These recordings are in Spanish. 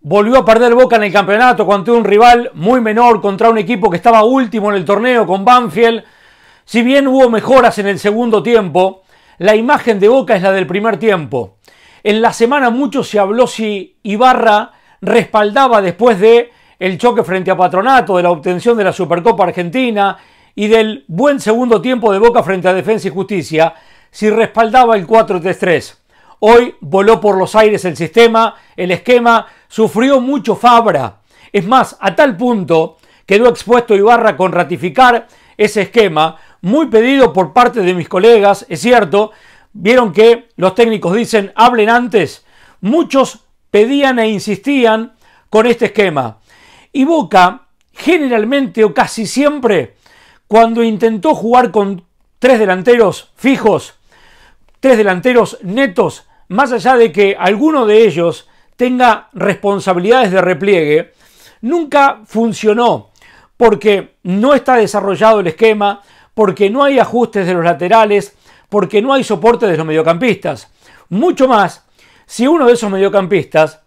Volvió a perder Boca en el campeonato contra un rival muy menor, contra un equipo que estaba último en el torneo con Banfield. Si bien hubo mejoras en el segundo tiempo, la imagen de Boca es la del primer tiempo. En la semana mucho se habló si Ibarra respaldaba después de el choque frente a Patronato, de la obtención de la Supercopa Argentina y del buen segundo tiempo de Boca frente a Defensa y Justicia, si respaldaba el 4-3-3. Hoy voló por los aires el sistema, el esquema, sufrió mucho Fabra. Es más, a tal punto quedó expuesto Ibarra con ratificar ese esquema, muy pedido por parte de mis colegas, es cierto. Vieron que los técnicos dicen, hablen antes. Muchos pedían e insistían con este esquema. Y Boca, generalmente o casi siempre, cuando intentó jugar con tres delanteros fijos, tres delanteros netos, más allá de que alguno de ellos tenga responsabilidades de repliegue, nunca funcionó, porque no está desarrollado el esquema, porque no hay ajustes de los laterales, porque no hay soporte de los mediocampistas. Mucho más, si uno de esos mediocampistas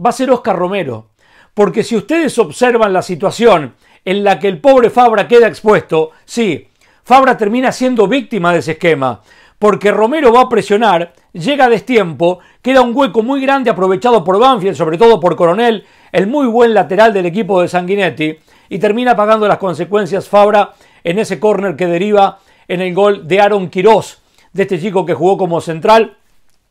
va a ser Oscar Romero, porque si ustedes observan la situación en la que el pobre Fabra queda expuesto, sí, Fabra termina siendo víctima de ese esquema, porque Romero va a presionar, llega a destiempo, queda un hueco muy grande aprovechado por Banfield, sobre todo por Coronel, el muy buen lateral del equipo de Sanguinetti, y termina pagando las consecuencias Fabra en ese córner que deriva en el gol de Aaron Quirós, de este chico que jugó como central.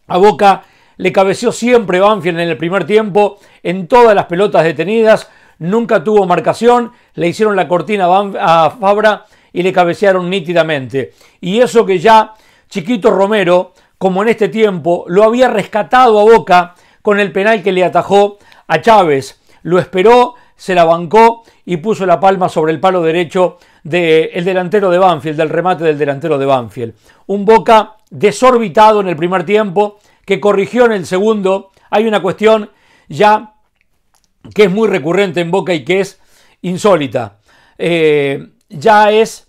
A Boca le cabeceó siempre Banfield en el primer tiempo, en todas las pelotas detenidas, nunca tuvo marcación, le hicieron la cortina a Fabra y le cabecearon nítidamente. Y eso que ya Chiquito Romero, como en este tiempo, lo había rescatado a Boca con el penal que le atajó a Chávez. Lo esperó, se la bancó y puso la palma sobre el palo derecho del delantero de Banfield, del remate del delantero de Banfield. Un Boca desorbitado en el primer tiempo, que corrigió en el segundo. Hay una cuestión ya que es muy recurrente en Boca y que es insólita. Ya es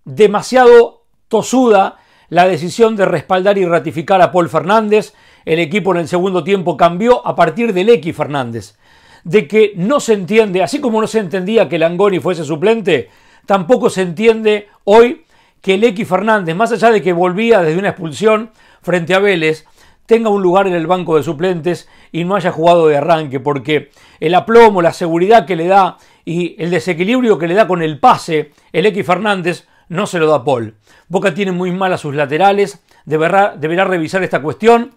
demasiado tosuda la decisión de respaldar y ratificar a Paul Fernández. El equipo en el segundo tiempo cambió a partir del X Fernández. De que no se entiende, así como no se entendía que Langoni fuese suplente, tampoco se entiende hoy que el X Fernández, más allá de que volvía desde una expulsión frente a Vélez, tenga un lugar en el banco de suplentes y no haya jugado de arranque, porque el aplomo, la seguridad que le da y el desequilibrio que le da con el pase el X Fernández no se lo da Paul. Boca tiene muy mal a sus laterales, deberá revisar esta cuestión.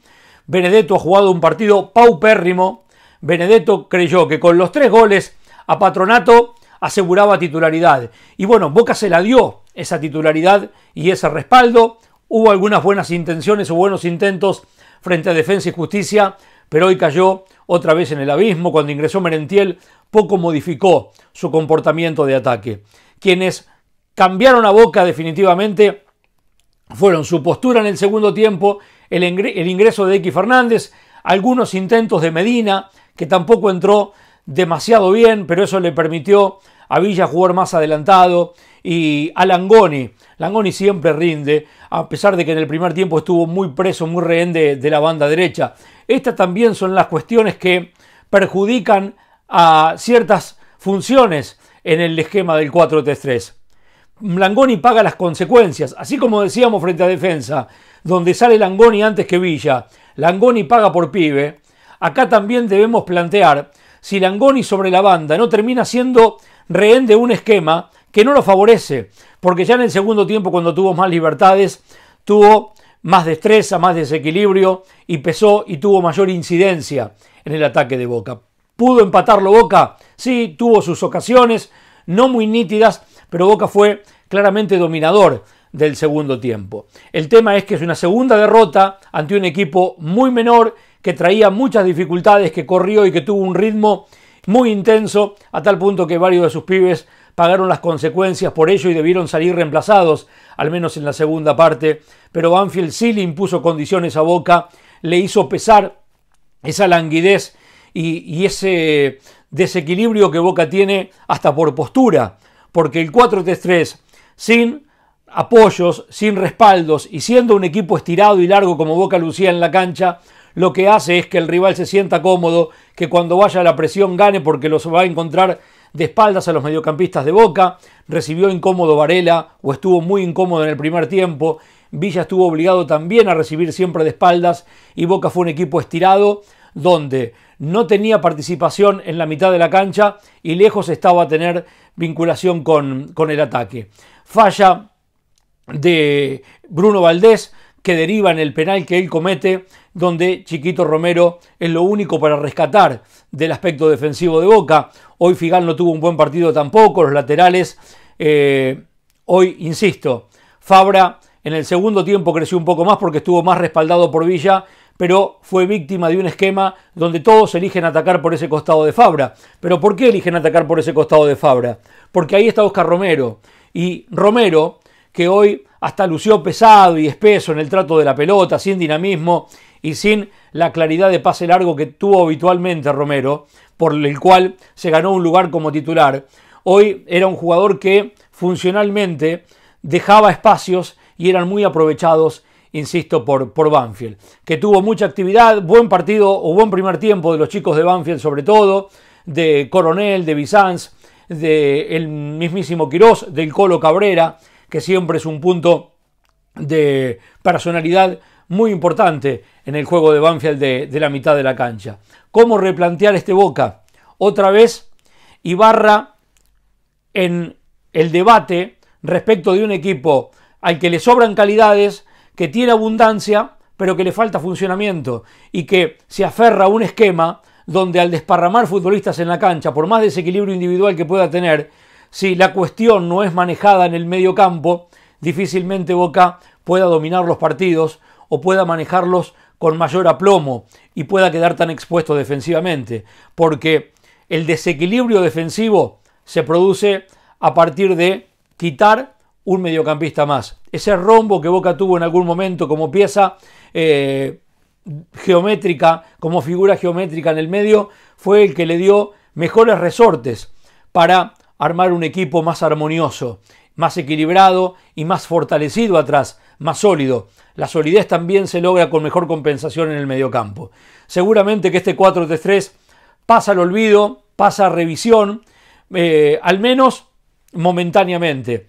Benedetto ha jugado un partido paupérrimo. Benedetto creyó que con los 3 goles a Patronato aseguraba titularidad. Y bueno, Boca se la dio esa titularidad y ese respaldo. Hubo algunas buenas intenciones o buenos intentos frente a Defensa y Justicia, pero hoy cayó otra vez en el abismo. Cuando ingresó Merentiel, poco modificó su comportamiento de ataque. Quienes cambiaron a Boca definitivamente fueron su postura en el segundo tiempo, el ingreso de X Fernández, algunos intentos de Medina, que tampoco entró demasiado bien, pero eso le permitió a Villa jugar más adelantado, y a Langoni. Langoni siempre rinde, a pesar de que en el primer tiempo estuvo muy preso, muy rehén de la banda derecha. Estas también son las cuestiones que perjudican a ciertas funciones en el esquema del 4-3-3. Langoni paga las consecuencias, así como decíamos frente a Defensa, donde sale Langoni antes que Villa. Langoni paga por pibe. Acá también debemos plantear si Langoni sobre la banda no termina siendo rehén de un esquema que no lo favorece, porque ya en el segundo tiempo, cuando tuvo más libertades, tuvo más destreza, más desequilibrio y pesó y tuvo mayor incidencia en el ataque de Boca. ¿Pudo empatarlo Boca? Sí, tuvo sus ocasiones, no muy nítidas, pero Boca fue claramente dominador del segundo tiempo. El tema es que es una segunda derrota ante un equipo muy menor, que traía muchas dificultades, que corrió y que tuvo un ritmo muy intenso, a tal punto que varios de sus pibes pagaron las consecuencias por ello y debieron salir reemplazados, al menos en la segunda parte. Pero Banfield sí le impuso condiciones a Boca, le hizo pesar esa languidez y ese desequilibrio que Boca tiene hasta por postura, porque el 4-3-3 sin apoyos, sin respaldos y siendo un equipo estirado y largo como Boca lucía en la cancha, lo que hace es que el rival se sienta cómodo, que cuando vaya a la presión gane porque los va a encontrar de espaldas a los mediocampistas de Boca. Recibió incómodo Varela, o estuvo muy incómodo en el primer tiempo. Villa estuvo obligado también a recibir siempre de espaldas, y Boca fue un equipo estirado donde no tenía participación en la mitad de la cancha y lejos estaba a tener vinculación con el ataque. Falla de Bruno Valdés, que deriva en el penal que él comete, donde Chiquito Romero es lo único para rescatar del aspecto defensivo de Boca. Hoy Figal no tuvo un buen partido tampoco, los laterales. Hoy, insisto, Fabra en el segundo tiempo creció un poco más porque estuvo más respaldado por Villa, pero fue víctima de un esquema donde todos eligen atacar por ese costado de Fabra. ¿Pero por qué eligen atacar por ese costado de Fabra? Porque ahí está Oscar Romero. Y Romero, que hoy hasta lució pesado y espeso en el trato de la pelota, sin dinamismo y sin la claridad de pase largo que tuvo habitualmente Romero, por el cual se ganó un lugar como titular. Hoy era un jugador que funcionalmente dejaba espacios y eran muy aprovechados, insisto, por Banfield, que tuvo mucha actividad, buen partido o buen primer tiempo de los chicos de Banfield, sobre todo, de Coronel, de Bizanz, del mismísimo Quirós, del Colo Cabrera, que siempre es un punto de personalidad muy importante en el juego de Banfield de la mitad de la cancha. ¿Cómo replantear este Boca? Otra vez Ibarra en el debate respecto de un equipo al que le sobran calidades, que tiene abundancia, pero que le falta funcionamiento, y que se aferra a un esquema donde al desparramar futbolistas en la cancha, por más desequilibrio individual que pueda tener, si la cuestión no es manejada en el medio campo, difícilmente Boca pueda dominar los partidos o pueda manejarlos con mayor aplomo y pueda quedar tan expuesto defensivamente, porque el desequilibrio defensivo se produce a partir de quitar un mediocampista más. Ese rombo que Boca tuvo en algún momento como pieza geométrica, como figura geométrica en el medio, fue el que le dio mejores resortes para armar un equipo más armonioso, más equilibrado y más fortalecido atrás, más sólido. La solidez también se logra con mejor compensación en el mediocampo. Seguramente que este 4-3-3 pasa al olvido, pasa a revisión, al menos momentáneamente.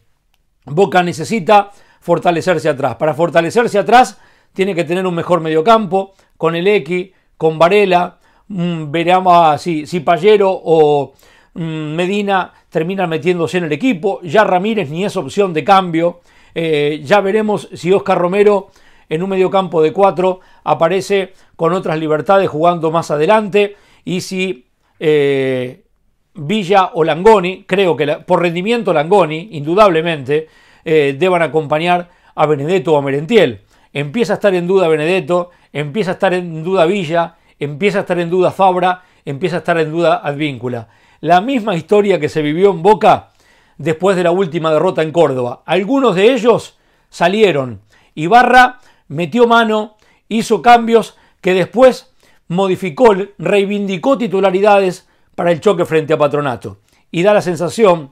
Boca necesita fortalecerse atrás. Para fortalecerse atrás tiene que tener un mejor mediocampo, con el X, con Varela. Veremos si Payero o Medina terminan metiéndose en el equipo. Ya Ramírez ni es opción de cambio. Ya veremos si Oscar Romero en un mediocampo de 4 aparece con otras libertades jugando más adelante, y si Villa o Langoni, creo que por rendimiento Langoni, indudablemente, deban acompañar a Benedetto o a Merentiel. Empieza a estar en duda Benedetto, empieza a estar en duda Villa, empieza a estar en duda Fabra, empieza a estar en duda Advíncula. La misma historia que se vivió en Boca después de la última derrota en Córdoba. Algunos de ellos salieron. Ibarra metió mano, hizo cambios que después modificó, reivindicó titularidades para el choque frente a Patronato. Y da la sensación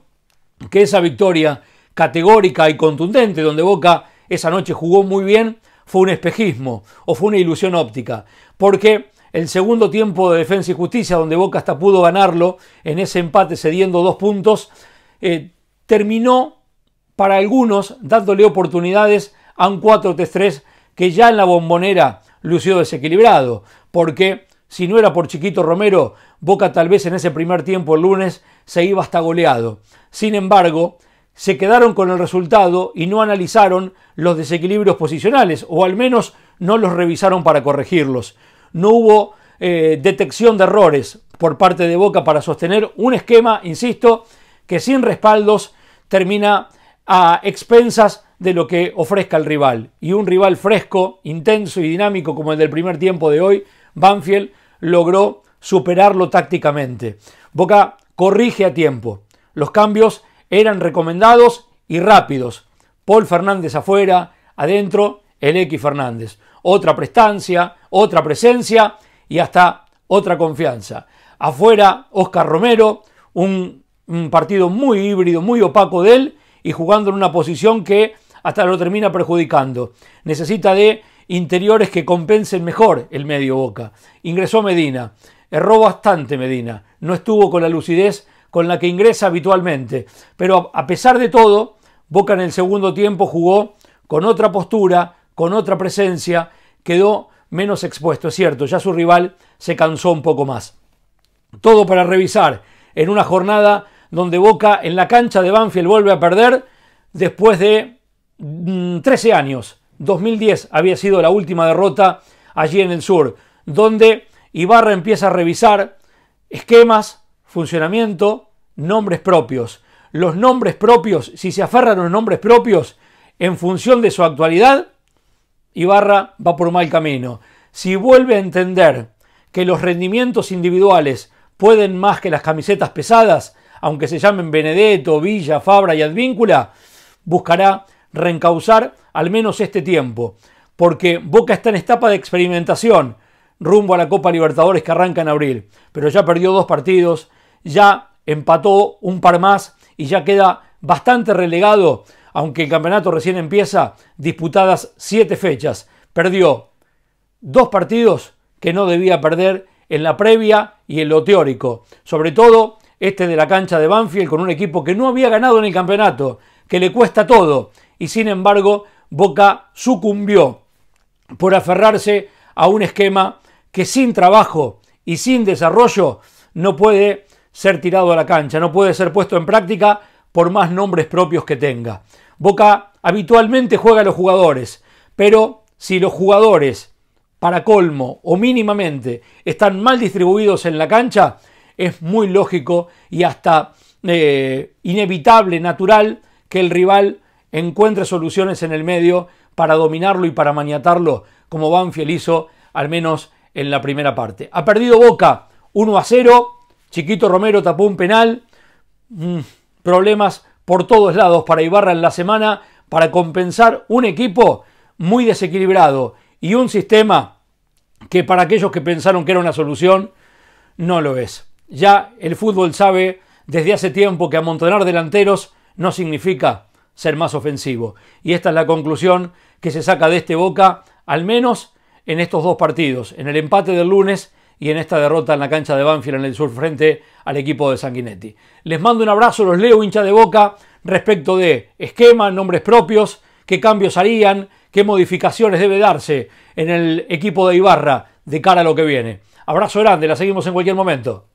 que esa victoria categórica y contundente, donde Boca esa noche jugó muy bien, fue un espejismo o fue una ilusión óptica. Porque el segundo tiempo de Defensa y Justicia, donde Boca hasta pudo ganarlo en ese empate cediendo 2 puntos, terminó para algunos dándole oportunidades a un 4-3-3 que ya en la Bombonera lució desequilibrado, porque si no era por Chiquito Romero, Boca tal vez en ese primer tiempo el lunes se iba hasta goleado. Sin embargo, se quedaron con el resultado y no analizaron los desequilibrios posicionales, o al menos no los revisaron para corregirlos. No hubo detección de errores por parte de Boca para sostener un esquema, insisto, que sin respaldos termina a expensas de lo que ofrezca el rival. Y un rival fresco, intenso y dinámico como el del primer tiempo de hoy, Banfield logró superarlo tácticamente. Boca corrige a tiempo. Los cambios eran recomendados y rápidos. Paul Fernández afuera, adentro el X Fernández. Otra prestancia, otra presencia y hasta otra confianza. Afuera Oscar Romero, un partido muy híbrido, muy opaco de él, y jugando en una posición que hasta lo termina perjudicando. Necesita de interiores que compensen mejor el medio Boca. Ingresó Medina, erró bastante Medina, no estuvo con la lucidez con la que ingresa habitualmente, pero a pesar de todo, Boca en el segundo tiempo jugó con otra postura, con otra presencia, quedó menos expuesto, es cierto, ya su rival se cansó un poco más. Todo para revisar en una jornada donde Boca en la cancha de Banfield vuelve a perder después de 13 años. 2010 había sido la última derrota allí en el sur, donde Ibarra empieza a revisar esquemas, funcionamiento, nombres propios. Los nombres propios, si se aferran a los nombres propios en función de su actualidad, Ibarra va por mal camino. Si vuelve a entender que los rendimientos individuales pueden más que las camisetas pesadas, aunque se llamen Benedetto, Villa, Fabra y Advíncula, buscará reencauzar al menos este tiempo, porque Boca está en etapa de experimentación rumbo a la Copa Libertadores que arranca en abril, pero ya perdió 2 partidos, ya empató un par más y ya queda bastante relegado, aunque el campeonato recién empieza, disputadas 7 fechas. Perdió 2 partidos que no debía perder en la previa y en lo teórico, sobre todo este de la cancha de Banfield con un equipo que no había ganado en el campeonato, que le cuesta todo, y sin embargo Boca sucumbió por aferrarse a un esquema que sin trabajo y sin desarrollo no puede ser tirado a la cancha, no puede ser puesto en práctica por más nombres propios que tenga. Boca habitualmente juega a los jugadores, pero si los jugadores, para colmo o mínimamente, están mal distribuidos en la cancha, es muy lógico y hasta inevitable, natural, que el rival encuentre soluciones en el medio para dominarlo y para maniatarlo, como Banfield hizo al menos en la primera parte. Ha perdido Boca 1-0, Chiquito Romero tapó un penal, problemas por todos lados para Ibarra en la semana para compensar un equipo muy desequilibrado y un sistema que para aquellos que pensaron que era una solución, no lo es. Ya el fútbol sabe desde hace tiempo que amontonar delanteros no significa ser más ofensivo. Y esta es la conclusión que se saca de este Boca, al menos en estos 2 partidos, en el empate del lunes y en esta derrota en la cancha de Banfield en el sur frente al equipo de Sanguinetti. Les mando un abrazo, los leo, hincha de Boca, respecto de esquema, nombres propios, qué cambios harían, qué modificaciones debe darse en el equipo de Ibarra de cara a lo que viene. Abrazo grande, la seguimos en cualquier momento.